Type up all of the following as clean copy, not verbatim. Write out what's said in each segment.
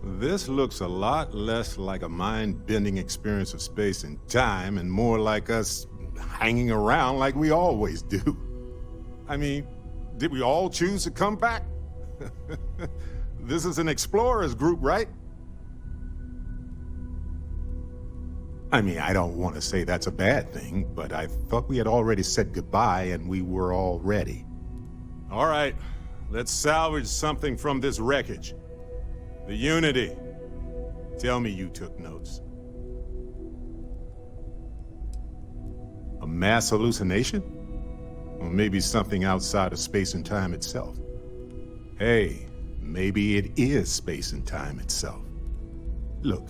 This looks a lot less like a mind-bending experience of space and time and more like us hanging around like we always do. I mean, did we all choose to come back? This is an explorers group, right? I mean, I don't want to say that's a bad thing, but I thought we had already said goodbye and we were all ready. All right, let's salvage something from this wreckage. The Unity. Tell me you took notes. A mass hallucination? Or maybe something outside of space and time itself? Hey, maybe it is space and time itself. Look,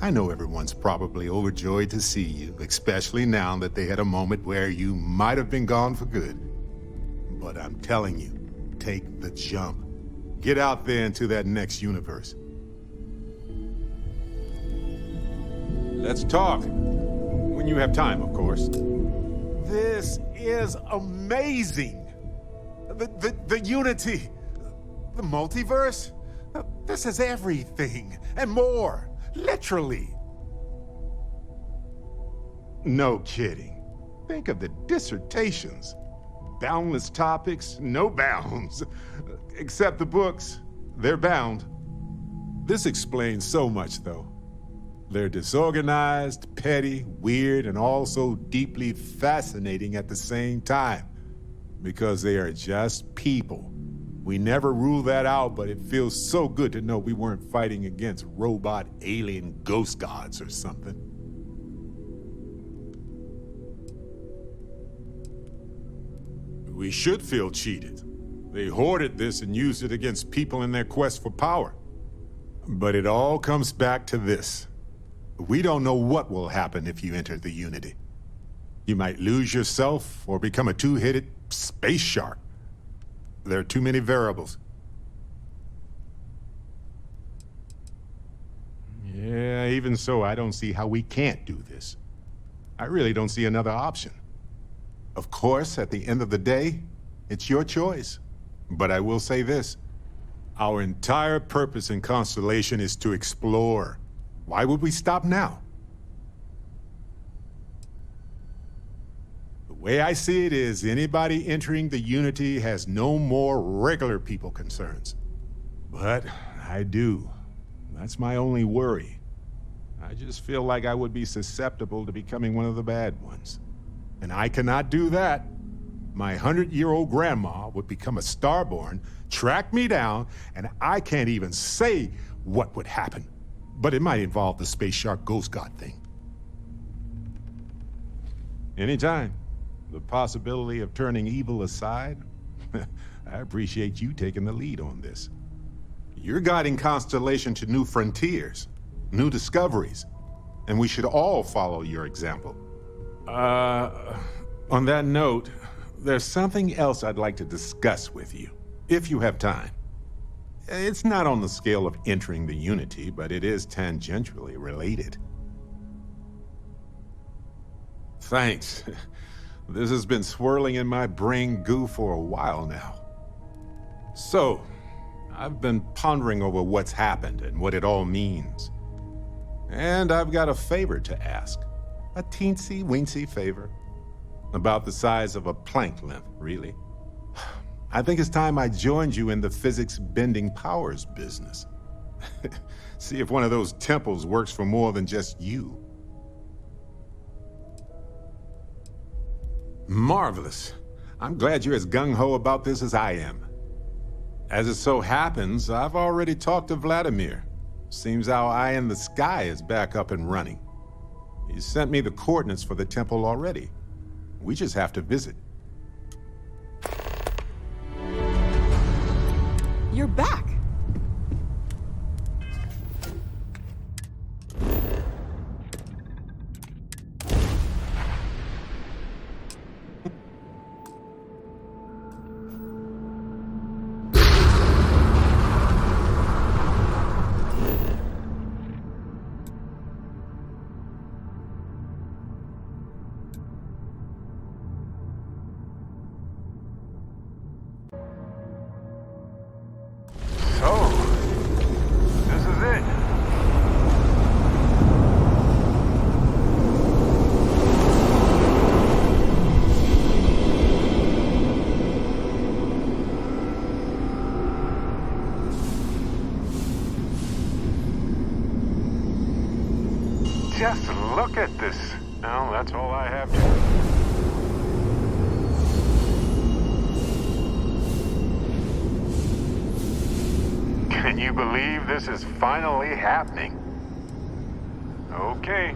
I know everyone's probably overjoyed to see you, especially now that they had a moment where you might have been gone for good. But I'm telling you, take the jump. Get out there into that next universe. Let's talk. When you have time, of course. This is amazing! The Unity, the multiverse. This is everything, and more. Literally. No kidding. Think of the dissertations. Boundless topics, no bounds. Except the books, they're bound. This explains so much, though. They're disorganized, petty, weird, and also deeply fascinating at the same time. Because they are just people. We never rule that out, but it feels so good to know we weren't fighting against robot alien ghost gods or something. We should feel cheated. They hoarded this and used it against people in their quest for power. But it all comes back to this. We don't know what will happen if you enter the Unity. You might lose yourself or become a two-headed space shark. There are too many variables. Yeah, even so, I don't see how we can't do this. I really don't see another option. Of course, at the end of the day, it's your choice. But I will say this. Our entire purpose in Constellation is to explore. Why would we stop now? The way I see it is, anybody entering the Unity has no more regular people concerns. But I do. That's my only worry. I just feel like I would be susceptible to becoming one of the bad ones. And I cannot do that. My 100-year-old grandma would become a Starborn, track me down, and I can't even say what would happen. But it might involve the Space Shark Ghost God thing. Anytime. The possibility of turning evil aside, I appreciate you taking the lead on this. You're guiding Constellation to new frontiers, new discoveries, and we should all follow your example. On that note, there's something else I'd like to discuss with you, if you have time. It's not on the scale of entering the Unity, but it is tangentially related. Thanks. This has been swirling in my brain goo for a while now. So, I've been pondering over what's happened and what it all means. And I've got a favor to ask. A teensy-weensy favor. About the size of a plank length, really. I think it's time I joined you in the physics-bending powers business. See if one of those temples works for more than just you. Marvelous. I'm glad you're as gung-ho about this as I am. As it so happens, I've already talked to Vladimir. Seems our eye in the sky is back up and running. He sent me the coordinates for the temple already. We just have to visit. You're back! Just look at this. Well, that's all I have to... Can you believe this is finally happening? Okay.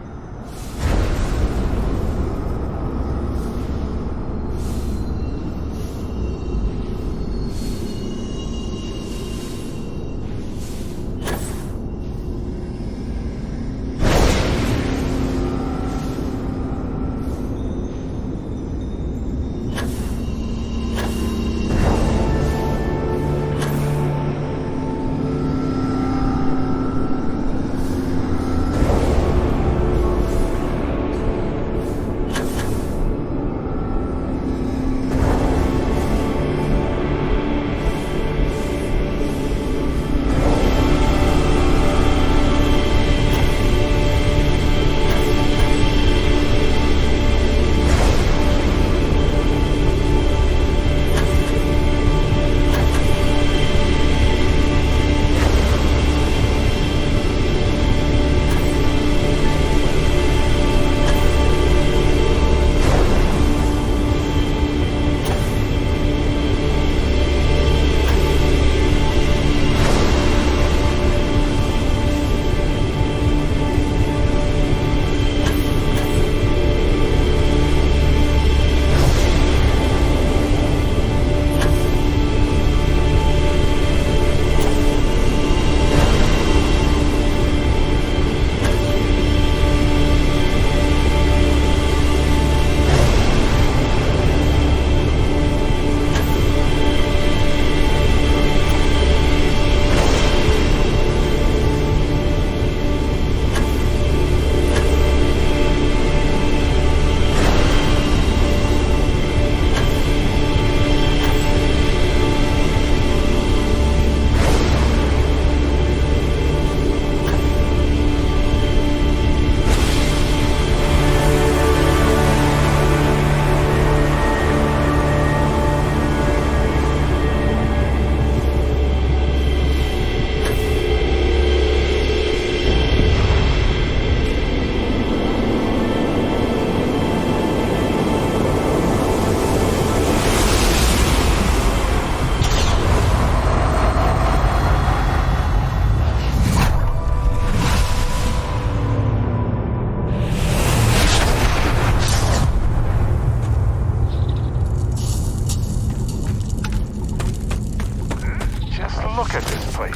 Look at this place.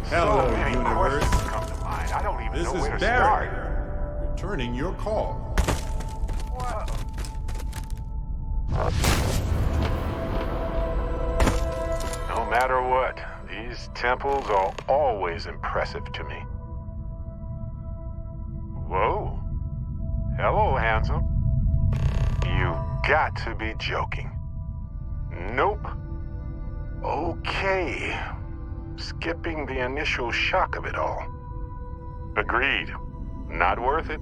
Hello, So many universe. questions come to mind. I don't even This know is where to Barrett, start. returning your call. Wow. No matter what, these temples are always impressive to me. Whoa. Hello, handsome. You got to be joking. Nope. Okay. Skipping the initial shock of it all. Agreed. Not worth it.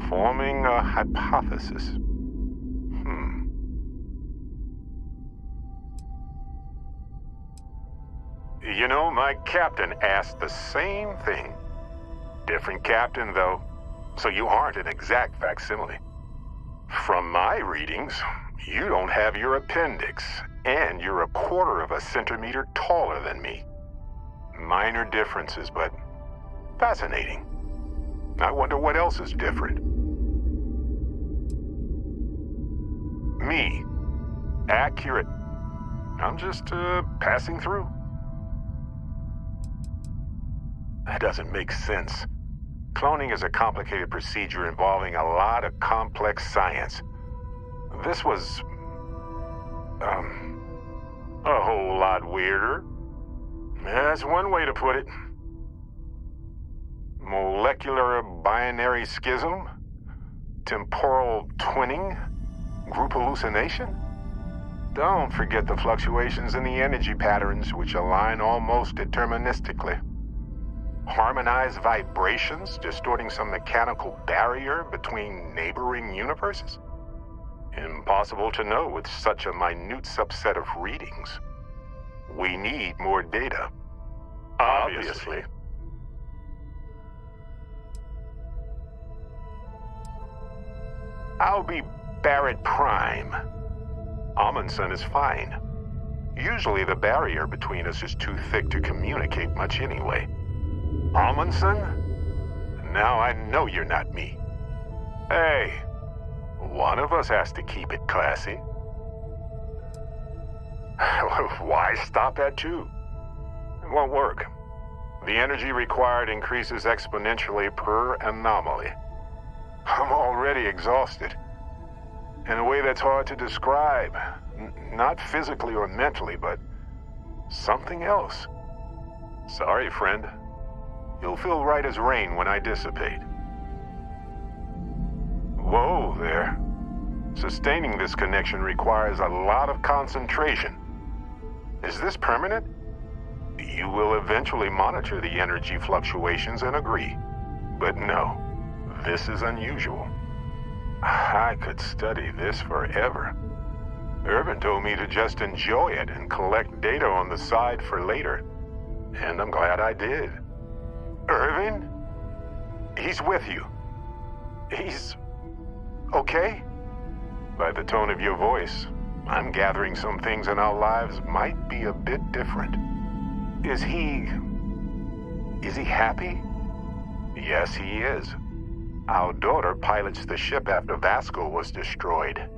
Forming a hypothesis. You know, my captain asked the same thing. Different captain, though, so you aren't an exact facsimile. From my readings, you don't have your appendix, and you're 1/4 of a centimeter taller than me. Minor differences, but fascinating. I wonder what else is different. Me. Accurate. I'm just, passing through. That doesn't make sense. Cloning is a complicated procedure involving a lot of complex science. This was, a whole lot weirder. That's one way to put it. Molecular binary schism? Temporal twinning? Group hallucination? Don't forget the fluctuations in the energy patterns, which align almost deterministically. Harmonized vibrations distorting some mechanical barrier between neighboring universes? Impossible to know with such a minute subset of readings. We need more data. Obviously. I'll be Barrett Prime. Amundsen is fine. Usually the barrier between us is too thick to communicate much anyway. Amundsen? Now I know you're not me. Hey, one of us has to keep it classy. Why stop at 2? It won't work. The energy required increases exponentially per anomaly. I'm already exhausted. In a way that's hard to describe. Not physically or mentally, but something else. Sorry, friend. You'll feel right as rain when I dissipate. Whoa there. Sustaining this connection requires a lot of concentration. Is this permanent? You will eventually monitor the energy fluctuations and agree. But no, this is unusual. I could study this forever. Irvin told me to just enjoy it and collect data on the side for later. And I'm glad I did. Irvin? He's with you. He's okay? By the tone of your voice, I'm gathering some things in our lives might be a bit different. Is he happy? Yes, he is. Our daughter pilots the ship after Vasco was destroyed.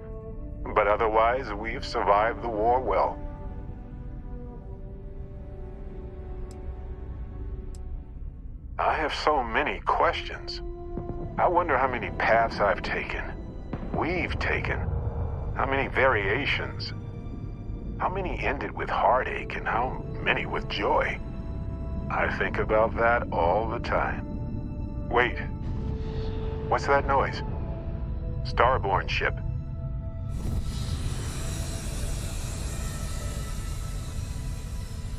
But otherwise, we've survived the war well. I have so many questions. I wonder how many paths I've taken, we've taken, how many variations, how many ended with heartache and how many with joy. I think about that all the time. Wait, what's that noise? Starborn ship.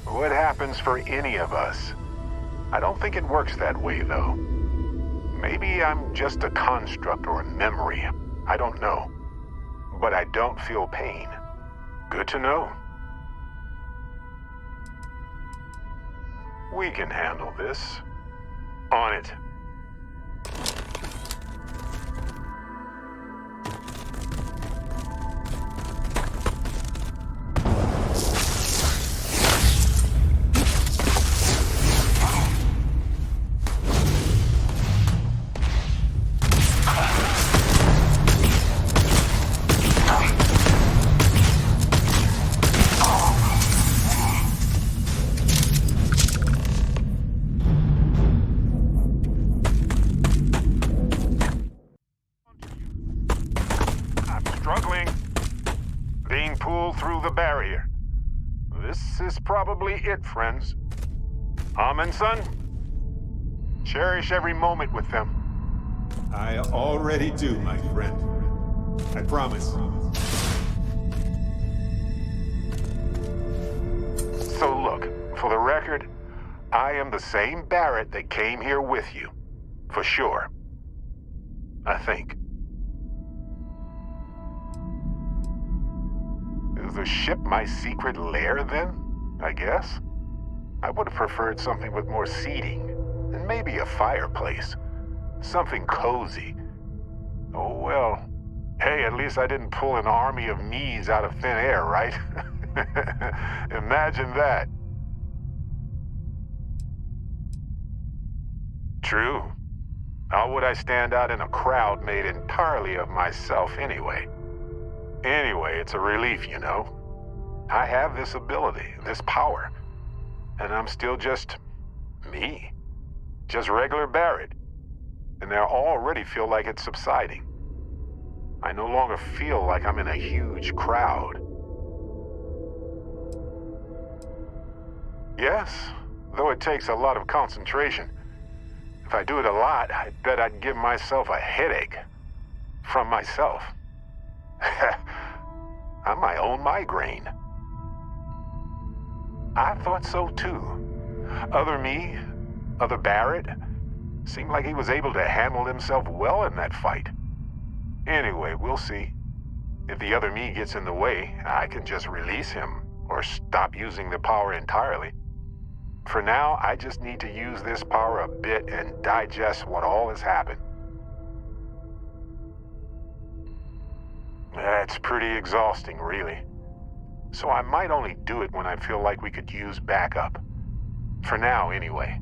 What happens for any of us? I don't think it works that way, though. Maybe I'm just a construct or a memory. I don't know. But I don't feel pain. Good to know. We can handle this. On it. Probably it, friends. Amundsen, cherish every moment with them. I already do, my friend. I promise. So look, for the record, I am the same Barrett that came here with you. For sure. I think. Is the ship my secret lair, then? I guess. I would have preferred something with more seating, and maybe a fireplace. Something cozy. Oh well. Hey, at least I didn't pull an army of me's out of thin air, right? Imagine that. True. How would I stand out in a crowd made entirely of myself anyway? Anyway, it's a relief, you know. I have this ability, this power, and I'm still just me. Just regular Barrett. And I already feel like it's subsiding. I no longer feel like I'm in a huge crowd. Yes, though it takes a lot of concentration. If I do it a lot, I bet I'd give myself a headache. From myself. I'm my own migraine. I thought so too. Other me, other Barrett, seemed like he was able to handle himself well in that fight. Anyway, we'll see. If the other me gets in the way, I can just release him or stop using the power entirely. For now, I just need to use this power a bit and digest what all has happened. That's pretty exhausting, really. So I might only do it when I feel like we could use backup. For now, anyway.